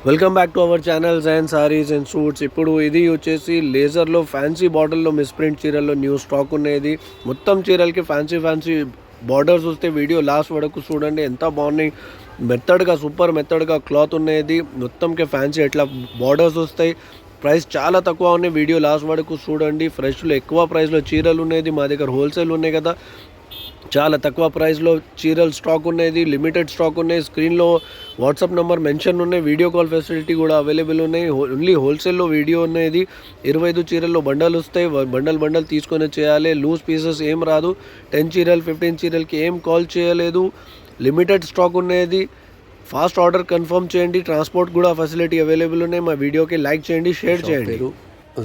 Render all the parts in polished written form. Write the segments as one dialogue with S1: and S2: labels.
S1: Welcome back to our channel Jain Sarees and suits. ఇప్పుడు ఇది వచ్చేసి లేజర్లో ఫ్యాన్సీ బార్డర్లో మిస్ప్రింట్ చీరల్లో న్యూ స్టాక్ ఉన్నది. మొత్తం చీరలకి ఫ్యాన్సీ బార్డర్స్ వస్తే వీడియో లాస్ట్ వరకు చూడండి. ఎంత బాగున్నాయి, మెత్తడ్గా సూపర్ మెత్తడ్గా క్లాత్ ఉన్నది. మొత్తంకి ఫ్యాన్సీ ఎట్లా బార్డర్స్ వస్తాయి. ప్రైస్ చాలా తక్కువ ఉన్నాయి, వీడియో లాస్ట్ వరకు చూడండి. ఫ్రెష్లో ఎక్కువ ప్రైస్లో చీరలు ఉన్నది. మా దగ్గర హోల్సేల్ ఉన్నాయి కదా, చాలా తక్కువ ప్రైస్లో చీరలు స్టాక్ ఉన్నది, లిమిటెడ్ స్టాక్ ఉన్నాయి. స్క్రీన్లో వాట్సాప్ నెంబర్ మెన్షన్ ఉన్నాయి, వీడియో కాల్ ఫెసిలిటీ కూడా అవైలబుల్ ఉన్నాయి. ఓన్లీ హోల్సేల్లో వీడియో ఉన్నది. 25 చీరల్లో బండలు వస్తాయి, బండల్ తీసుకొని చేయాలి. లూజ్ పీసెస్ ఏం రాదు. 10 చీరలు 15 చీరలకి ఏం కాల్ చేయలేదు. లిమిటెడ్ స్టాక్ ఉన్నది. ఫాస్ట్ ఆర్డర్ కన్ఫర్మ్ చేయండి. ట్రాన్స్పోర్ట్ కూడా ఫెసిలిటీ అవైలబుల్ ఉన్నాయి. మా వీడియోకి లైక్ చేయండి, షేర్ చేయండి.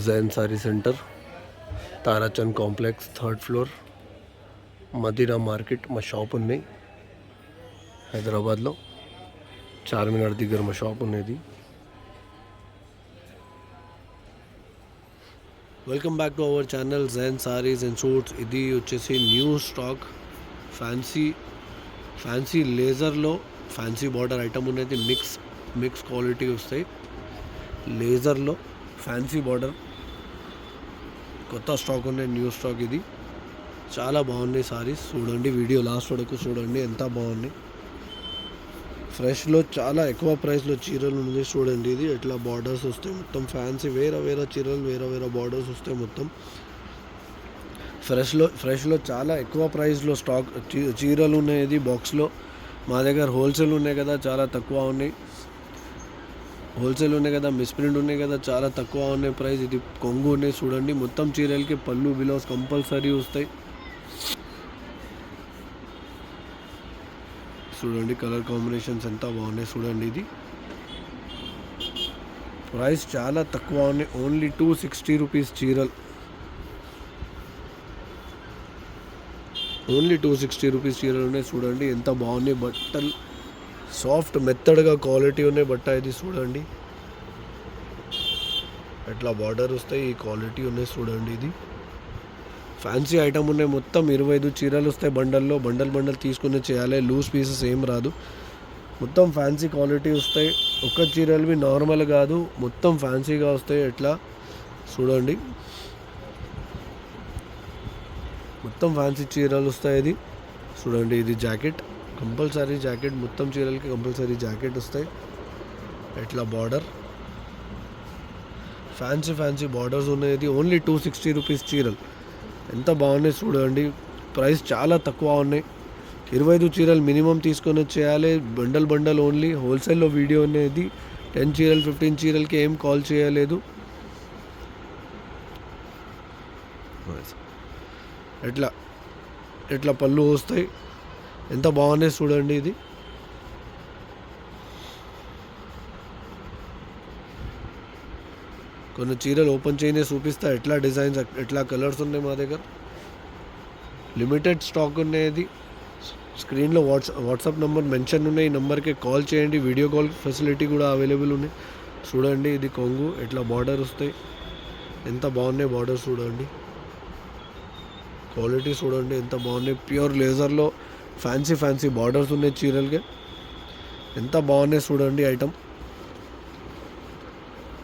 S1: Jain Saree centre, Tarachand complex, 3rd floor, Madina market. మా షాప్ ఉన్నాయి హైదరాబాద్లో, చార్మినార్ దగ్గర మా షాప్ ఉన్నది. Welcome back to our channel Jain Sarees and suits. ఇది వచ్చేసి న్యూ స్టాక్ ఫ్యాన్సీ లేజర్లో ఫ్యాన్సీ బార్డర్ ఐటమ్ ఉన్నది. మిక్స్ క్వాలిటీ వస్తాయి. లేజర్లో ఫ్యాన్సీ బార్డర్ కొత్త స్టాక్ ఉన్నాయి, న్యూ స్టాక్. ఇది చాలా బాగున్నాయి సారీస్. చూడండి, వీడియో లాస్ట్ వరకు చూడండి, ఎంత బాగున్నాయి. ఫ్రెష్లో చాలా ఎక్కువ ప్రైస్లో చీరలు ఉంది. చూడండి, ఇది ఎట్లా బార్డర్స్ వస్తాయి. మొత్తం ఫ్యాన్సీ వేరే చీరలు వేరే బార్డర్స్ వస్తాయి. మొత్తం ఫ్రెష్లో చాలా ఎక్కువ ప్రైస్లో స్టాక్ చీరలు ఉన్నాయి. ఇది బాక్స్లో. మా దగ్గర హోల్సేల్ ఉన్నాయి కదా, చాలా తక్కువ ఉన్నాయి. హోల్సేల్ ఉన్నాయి కదా, మిస్ప్రింట్ ఉన్నాయి కదా, చాలా తక్కువ ఉన్నాయి ప్రైస్. ఇది కొంగు ఉన్నాయి. చూడండి, మొత్తం చీరలకి పళ్ళు బిలౌస్ కంపల్సరీ వస్తాయి. చూడండి, కలర్ కాంబినేషన్స్ ఎంత బాగున్నాయి. చూడండి, ఇది ప్రైస్ చాలా తక్కువ ఉన్నాయి. ఓన్లీ 260 రూపీస్ చీరలు. ఓన్లీ 260 రూపీస్ చీరలు ఉన్నాయి. చూడండి, ఎంత బాగున్నాయి. బట్టలు సాఫ్ట్ మెత్తడ్గా క్వాలిటీ ఉన్నాయి బట్ట. ఇది చూడండి, ఎట్లా బార్డర్ వస్తాయి, ఈ క్వాలిటీ ఉన్నాయి. చూడండి, ఇది ఫ్యాన్సీ ఐటమ్ ఉన్నాయి. మొత్తం 25 చీరలు వస్తాయి బండల్లో. బండల్ తీసుకుని చేయాలి. లూజ్ పీసెస్ ఏం రాదు. మొత్తం ఫ్యాన్సీ క్వాలిటీ వస్తాయి. ఒక్క చీరలు నార్మల్ కాదు, మొత్తం ఫ్యాన్సీగా వస్తాయి. ఎట్లా చూడండి, మొత్తం ఫ్యాన్సీ చీరలు వస్తాయి. ఇది చూడండి, ఇది జాకెట్, కంపల్సరీ జాకెట్. మొత్తం చీరలకి కంపల్సరీ జాకెట్ వస్తాయి. ఎట్లా బార్డర్ ఫ్యాన్సీ బార్డర్స్ ఉన్నాయి. ఓన్లీ 260 రూపీస్ చీరలు. ఎంత బాగున్నాయి చూడండి. ప్రైస్ చాలా తక్కువ ఉన్నాయి. 25 చీరలు మినిమం తీసుకొని చేయాలి. Bundle only. హోల్సేల్లో వీడియో అనేది. 10 చీరలు 15 చీరలకి ఏం కాల్ చేయలేదు. ఎట్లా పళ్ళు వస్తాయి, ఎంత బాగున్నాయి చూడండి. ఇది కొన్ని చీరలు ఓపెన్ చేయనే చూపిస్తా, ఎట్లా డిజైన్స్ ఎట్లా కలర్స్ ఉన్నాయి. మా దగ్గర లిమిటెడ్ స్టాక్ ఉన్నది. స్క్రీన్లో వాట్సాప్ నెంబర్ మెన్షన్ ఉన్నాయి. ఈ నెంబర్కి కాల్ చేయండి. వీడియో కాల్ ఫెసిలిటీ కూడా అవైలబుల్ ఉన్నాయి. చూడండి, ఇది కొంగు, ఎట్లా బార్డర్ వస్తాయి, ఎంత బాగున్నాయి బార్డర్. చూడండి, క్వాలిటీ చూడండి, ఎంత బాగున్నాయి. ప్యూర్ లేజర్లో ఫ్యాన్సీ బార్డర్స్ ఉన్నాయి చీరలకి. ఎంత బాగున్నాయి చూడండి ఐటమ్.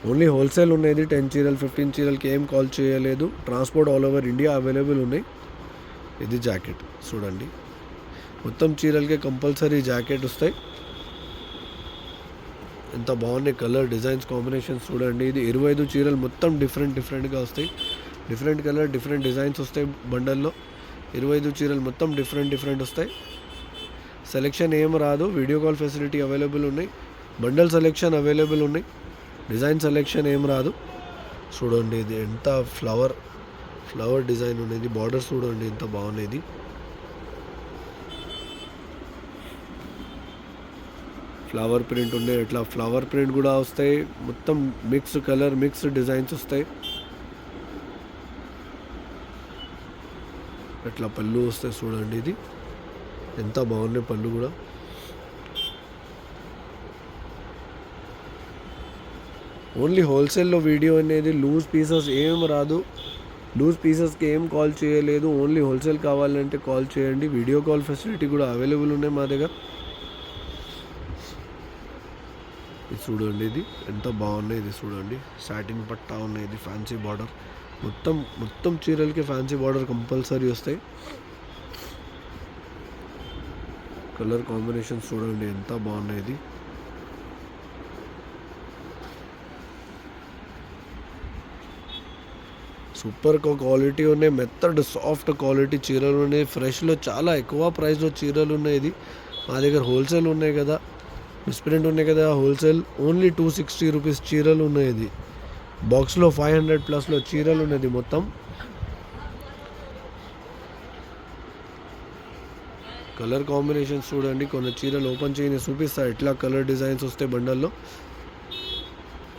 S1: ఓన్లీ హోల్సేల్ ఉన్నది. 10 చీరలు 15 చీరలకి ఏం కాల్ చేయలేదు. Transport all over India available ఉన్నాయి. ఇది జాకెట్ చూడండి, మొత్తం చీరలకి కంపల్సరీ జాకెట్ వస్తాయి. ఎంత బాగున్నాయి కలర్ డిజైన్స్ కాంబినేషన్స్ చూడండి. ఇది 25 చీరలు మొత్తం డిఫరెంట్గా వస్తాయి. డిఫరెంట్ కలర్ డిఫరెంట్ డిజైన్స్ వస్తాయి బండల్లో. 25 చీరలు మొత్తం డిఫరెంట్ వస్తాయి. సెలెక్షన్ ఏం రాదు. వీడియో కాల్ ఫెసిలిటీ అవైలబుల్ ఉన్నాయి. బండల్ సెలెక్షన్ అవైలబుల్ ఉన్నాయి. డిజైన్ సెలెక్షన్ ఏం రాదు. చూడండి, ఇది ఎంత ఫ్లవర్ డిజైన్ ఉన్నది. బార్డర్స్ చూడండి, ఎంత బాగున్నది. ఫ్లవర్ ప్రింట్ ఉన్నాయి. ఇట్లా ఫ్లవర్ ప్రింట్ కూడా వస్తాయి. మొత్తం మిక్స్ కలర్ మిక్స్ డిజైన్స్ వస్తాయి. ఎట్లా పళ్ళు వస్తాయి చూడండి. ఇది ఎంత బాగున్నాయి పళ్ళు కూడా. ఓన్లీ హోల్సేల్లో వీడియో అనేది. లూజ్ పీసెస్ ఏం రాదు. లూజ్ పీసెస్కి ఏం కాల్ చేయలేదు. ఓన్లీ హోల్సేల్ కావాలంటే కాల్ చేయండి. వీడియో కాల్ ఫెసిలిటీ కూడా అవైలబుల్ ఉన్నాయి మా దగ్గర. చూడండి ఇది ఎంత బాగున్నాయి, ఇది చూడండి సాటిన్ పట్టా ఉన్నాయి, ఇది ఫ్యాన్సీ బార్డర్. మొత్తం చీరలకి ఫ్యాన్సీ బార్డర్ కంపల్సరీ వస్తాయి. కలర్ కాంబినేషన్స్ చూడండి ఎంత బాగున్నాయి, ఇది సూపర్ క్వాలిటీ ఉన్నాయి, మెత్తడ్ సాఫ్ట్ క్వాలిటీ చీరలు ఉన్నాయి. ఫ్రెష్లో చాలా ఎక్కువ ప్రైస్లో చీరలు ఉన్నాయి. ఇది మా దగ్గర హోల్సేల్ ఉన్నాయి కదా, మిస్ప్రింట్ ఉన్నాయి కదా, హోల్సేల్ ఓన్లీ 260 రూపీస్ చీరలు ఉన్నాయి. ఇది బాక్స్లో 500+ చీరలు ఉన్నది మొత్తం. కలర్ కాంబినేషన్స్ చూడండి, కొన్ని చీరలు ఓపెన్ చేయని చూపిస్తా ఎట్లా కలర్ డిజైన్స్ వస్తాయి బండల్లో.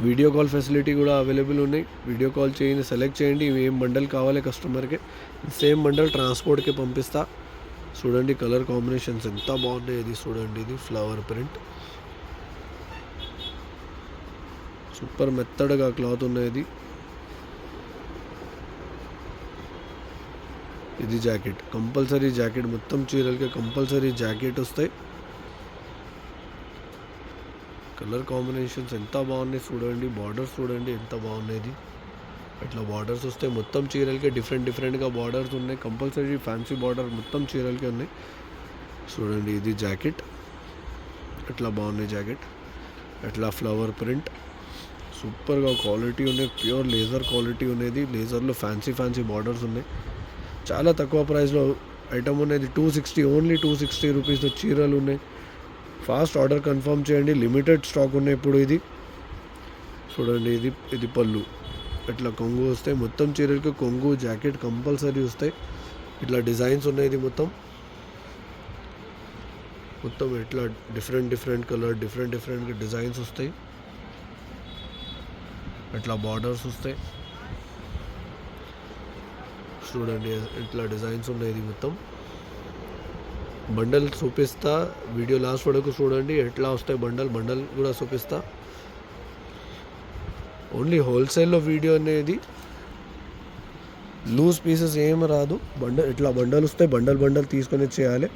S1: వీడియో కాల్ ఫెసిలిటీ కూడా అవైలబుల్ ఉన్నాయి. వీడియో కాల్ చేయండి, సెలెక్ట్ చేయండి ఏం బండల్ కావాలి కస్టమర్కి, సేమ్ బండల్ ట్రాన్స్పోర్ట్కి పంపిస్తా. చూడండి కలర్ కాంబినేషన్స్ ఎంత బాగున్నాయి. ఇది చూడండి, ఇది ఫ్లవర్ ప్రింట్ సూపర్ మెత్తడ్గా క్లాత్ ఉన్నది. ఇది జాకెట్, కంపల్సరీ జాకెట్, మొత్తం చీరలకి కంపల్సరీ జాకెట్ వస్తాయి. కలర్ కాంబినేషన్స్ ఎంత బాగున్నాయి చూడండి, బార్డర్స్ చూడండి ఎంత బాగున్నాయి. ఇట్లా బార్డర్స్ వస్తాయి, మొత్తం చీరలకి డిఫరెంట్గా బార్డర్స్ ఉన్నాయి. కంపల్సరీ ఫ్యాన్సీ బార్డర్ మొత్తం చీరలకి ఉన్నాయి. చూడండి ఇది జాకెట్, ఎట్లా బాగున్నాయి జాకెట్, ఎట్లా ఫ్లవర్ ప్రింట్ సూపర్గా క్వాలిటీ ఉన్నాయి. ప్యూర్ లేజర్ క్వాలిటీ ఉన్నది. లేజర్లో ఫ్యాన్సీ బార్డర్స్ ఉన్నాయి. చాలా తక్కువ ప్రైస్లో ఐటమ్ ఉన్నది. 260 ఓన్లీ 260 రూపీస్లో చీరలు ఉన్నాయి. ఫాస్ట్ ఆర్డర్ కన్ఫర్మ్ చేయండి, లిమిటెడ్ స్టాక్ ఉన్నాయి ఇప్పుడు. ఇది చూడండి, ఇది పళ్ళు, ఇట్లా కొంగు వస్తాయి. మొత్తం చీరలకి కొంగు జాకెట్ కంపల్సరీ వస్తాయి. ఇట్లా డిజైన్స్ ఉన్నాయి. ఇది మొత్తం ఇట్లా డిఫరెంట్ కలర్ డిఫరెంట్ డిజైన్స్ వస్తాయి. ఇట్లా బార్డర్స్ వస్తాయి. చూడండి ఇట్లా డిజైన్స్ ఉన్నాయి. ఇది మొత్తం బండల్ చూపిస్తా, వీడియో లాస్ట్ వరకు చూడండి ఎట్లా వస్తాయి బండల్ కూడా చూపిస్తా. ఓన్లీ హోల్సేల్లో వీడియో అనేది, లూజ్ పీసెస్ ఏం రాదు. ఇట్లా బండల్ వస్తాయి, బండల్ తీసుకొని చేయాలి.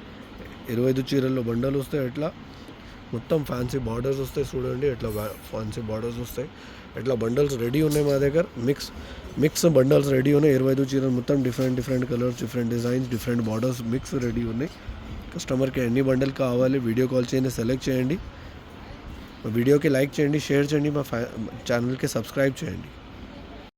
S1: 25 చీరల్లో బండల్ వస్తాయి. ఇట్లా మొత్తం ఫ్యాన్సీ బార్డర్స్ వస్తాయి. చూడండి ఇట్లా ఫ్యాన్సీ బార్డర్స్ వస్తాయి. ఇట్లా బండల్స్ రెడీ ఉన్నాయి మా దగ్గర, మిక్స్ బండల్స్ రెడీ ఉన్నాయి. 25 చీరలు మొత్తం different colours, different designs, different borders mix ready ఉన్నాయి. కస్టమర్కి ఎన్ని బండల్ కావాలి వీడియో కాల్ చేయండి, సెలెక్ట్ చేయండి. మా వీడియోకి లైక్ చేయండి, షేర్ చేయండి, మా ఛానల్కి సబ్స్క్రైబ్ చేయండి.